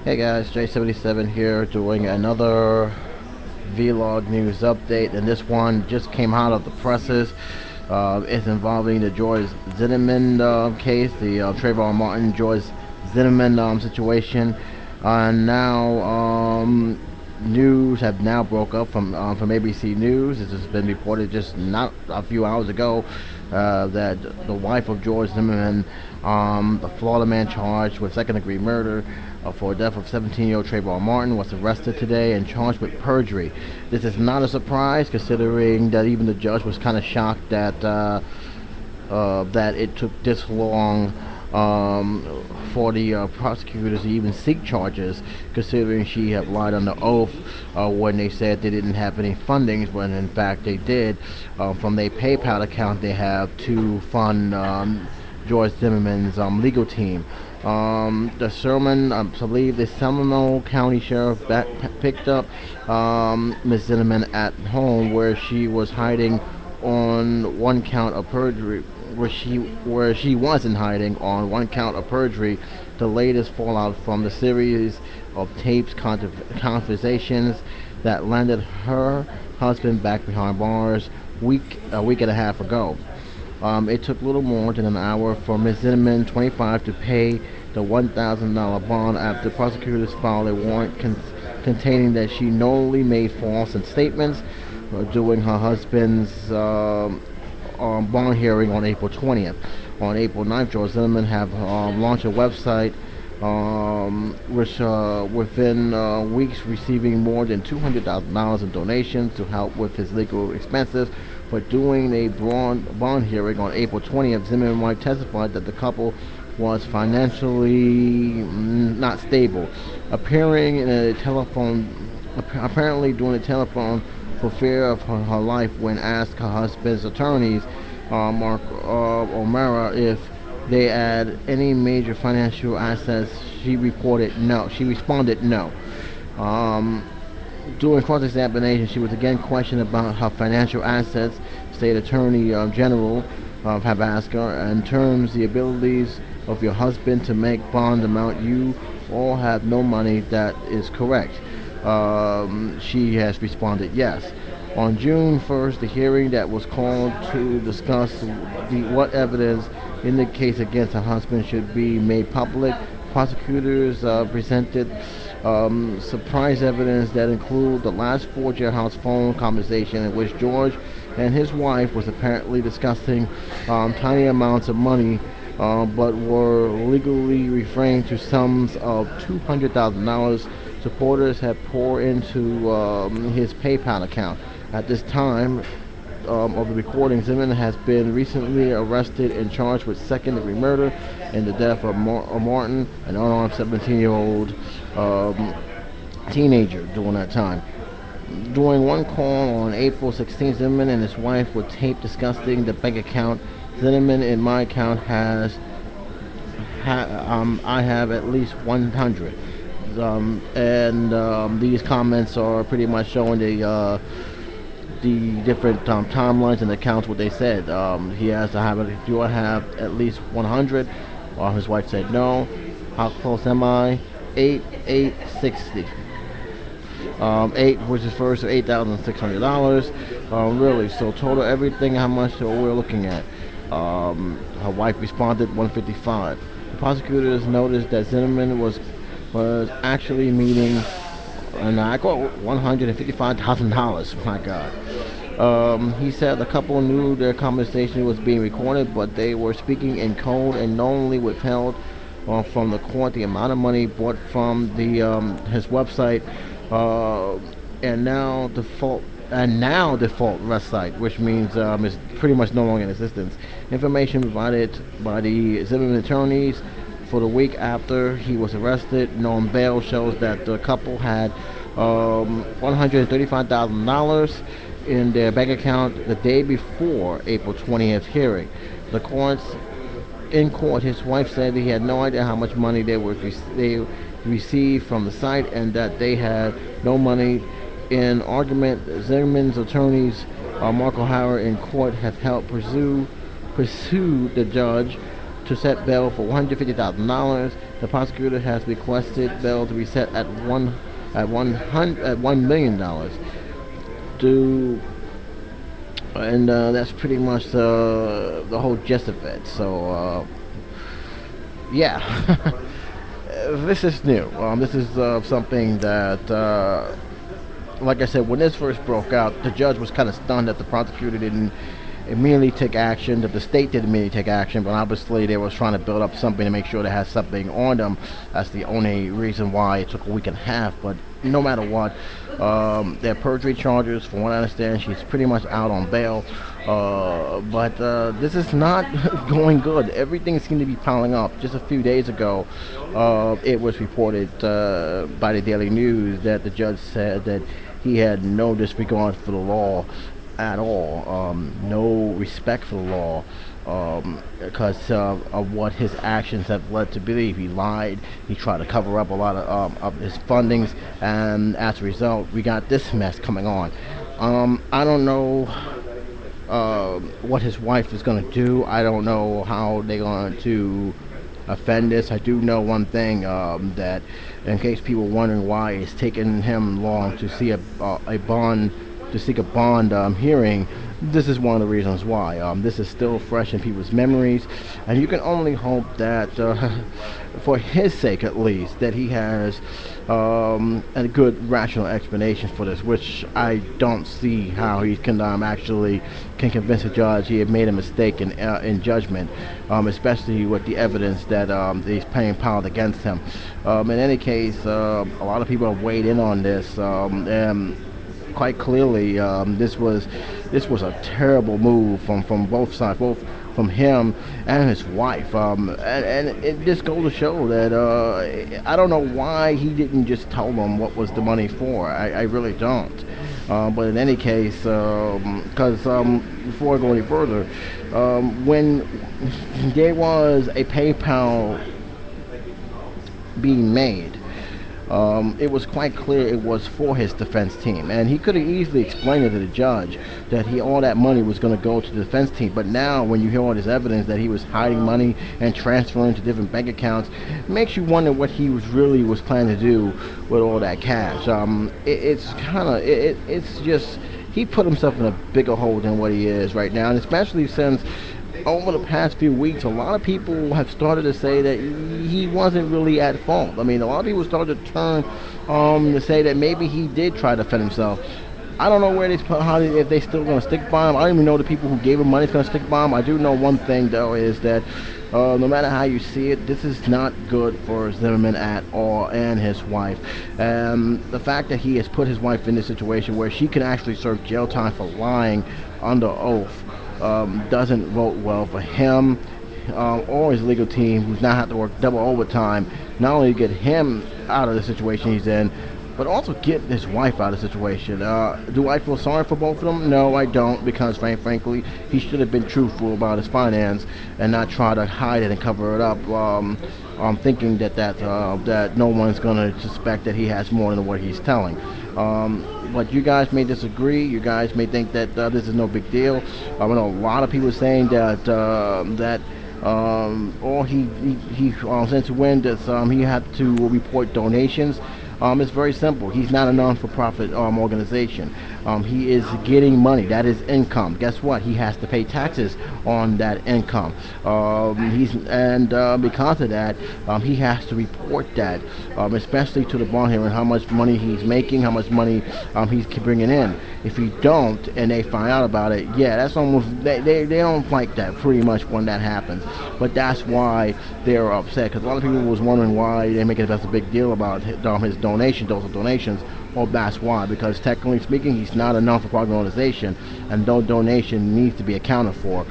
Hey guys, J77 here doing another vlog news update, and this one just came out of the presses. It's involving the George Zimmerman case, the Trayvon Martin, George Zimmerman situation. Now news have now broke up from ABC News. This has been reported just not a few hours ago that the wife of George Zimmerman, the Florida man charged with second-degree murder for the death of 17-year-old Trayvon Martin, was arrested today and charged with perjury. This is not a surprise, considering that even the judge was kind of shocked that it took this long for the prosecutors to even seek charges, considering she had lied under oath when they said they didn't have any fundings, when in fact they did. From their PayPal account they have to fund George Zimmerman's legal team. The sermon, I believe the Seminole County Sheriff picked up Ms. Zimmerman at home, where she was hiding on one count of perjury, where she wasn't hiding on one count of perjury. The latest fallout from the series of tapes conversations that landed her husband back behind bars a week and a half ago. It took little more than an hour for Ms. Zimmerman, 25, to pay the $1,000 bond after prosecutors filed a warrant containing that she knowingly made false statements during her husband's bond hearing on April 20th. On April 9th, George Zimmerman have launched a website which within weeks receiving more than $200,000 in donations to help with his legal expenses. But during a bond hearing on April 20th, Zimmerman White testified that the couple was financially not stable, appearing in a telephone, apparently during a telephone for fear of her life. When asked her husband's attorneys, Mark O'Mara, if they had any major financial assets, she responded no. During cross-examination, she was again questioned about her financial assets. State Attorney General have asked her, in terms the abilities of your husband to make bond amount, you all have no money, that is correct. She has responded yes. On June 1st, the hearing that was called to discuss what evidence in the case against her husband should be made public, prosecutors presented surprise evidence that include the last 4 jailhouse phone conversation in which George and his wife was apparently discussing tiny amounts of money, but were legally refrained to sums of $200,000 supporters had poured into his PayPal account. At this time of the recording, Zimmerman has been recently arrested and charged with second-degree murder in the death of Martin, an unarmed 17-year-old teenager during that time. During one call on April 16th, Zimmerman and his wife were taped discussing the bank account. Zimmerman, in my account I have at least 100. These comments are pretty much showing the different timelines and accounts, what they said. He has to have it. Do I have at least 100? His wife said no. How close am I? 8,860. 8, which is first, so $8,600. Really, so total everything, how much we're looking at. Her wife responded 155. The prosecutors noticed that Zimmerman was actually meeting, and I quote, $155,000. My God. He said the couple knew their conversation was being recorded, but they were speaking in code and knowingly withheld from the court the amount of money bought from his website, and now default website, which means is pretty much no longer in existence. Information provided by the Zimmerman attorneys for the week after he was arrested on bail shows that the couple had $135,000 in their bank account the day before April 20th hearing. In court, his wife said he had no idea how much money they received from the site, and that they had no money. In argument, Zimmerman's attorneys, Mark O'Hara, in court have helped pursue the judge to set bail for $150,000. The prosecutor has requested bail to be set at $1 million. Do and That's pretty much the whole gist of it. So yeah, this is new. This is something that, like I said, when this first broke out, the judge was kind of stunned that the prosecutor didn't immediately take action, that the state didn't immediately take action, but obviously they was trying to build up something to make sure they had something on them. That's the only reason why it took a week and a half. But no matter what, their perjury charges, from what I understand, she's pretty much out on bail. But this is not going good. Everything seemed to be piling up. Just a few days ago, it was reported by the Daily News that the judge said that he had no disregard for the law at all, no respect for the law, because of what his actions have led to believe. He lied, he tried to cover up a lot of his fundings, and as a result, we got this mess coming on. I don't know what his wife is going to do. I don't know how they're going to offend this. I do know one thing, that in case people wondering why it's taken him long to see a bond to seek a bond hearing, this is one of the reasons why. This is still fresh in people's memories, and you can only hope that, for his sake at least, that he has a good rational explanation for this, which I don't see how he can actually can convince a judge he had made a mistake in judgment, especially with the evidence that is being piled against him. In any case, a lot of people have weighed in on this, and quite clearly, this was a terrible move from both sides, both from him and his wife, and it just goes to show that I don't know why he didn't just tell them what was the money for. I really don't. But in any case, because before I go any further, when there was a PayPal being made, it was quite clear it was for his defense team, and he could have easily explained it to the judge that all that money was going to go to the defense team. But now, when you hear all this evidence that he was hiding money and transferring to different bank accounts, it makes you wonder what he was planning to do with all that cash. It's just, he put himself in a bigger hole than what he is right now, and especially since over the past few weeks, a lot of people have started to say that he wasn't really at fault. I mean, a lot of people started to turn to say that maybe he did try to defend himself. I don't know where if they still going to stick by him. I don't even know the people who gave him money is going to stick by him. I do know one thing, though, is that no matter how you see it, this is not good for Zimmerman at all, and his wife. The fact that he has put his wife in this situation where she can actually serve jail time for lying under oath doesn't vote well for him or his legal team, who's now have to work double overtime, not only to get him out of the situation he's in, but also get his wife out of the situation. Do I feel sorry for both of them? No, I don't, because frankly, he should have been truthful about his finance and not try to hide it and cover it up, thinking that no one's going to suspect that he has more than what he's telling. But you guys may disagree. You guys may think that this is no big deal. I know a lot of people saying that since when does he have to report donations? It's very simple. He's not a non-for-profit organization. He is getting money. That is income. Guess what? He has to pay taxes on that income. Because of that, he has to report that, especially to the bond hearing, how much money he's making, how much money he's bringing in. If he don't, and they find out about it, yeah, that's almost they don't like that pretty much when that happens. But that's why they're upset, because a lot of people was wondering why they make it such a big deal about his donations. Well, that's why, because technically speaking, he's not a non-for-profit organization, and no donation needs to be accounted for,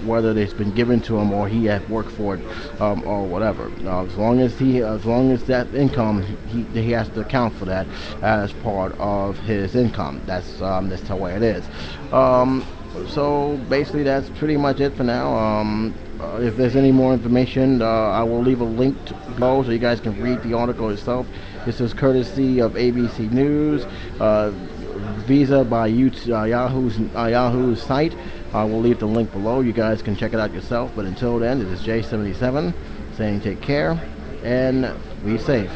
whether it's been given to him or he had worked for it, or whatever. As long as that income, he has to account for that as part of his income. That's the way it is. So basically, that's pretty much it for now. If there's any more information, I will leave a link below so you guys can read the article itself. This is courtesy of ABC News, visa by Yahoo's site. I will leave the link below. You guys can check it out yourself. But until then, this is J77 saying take care and be safe.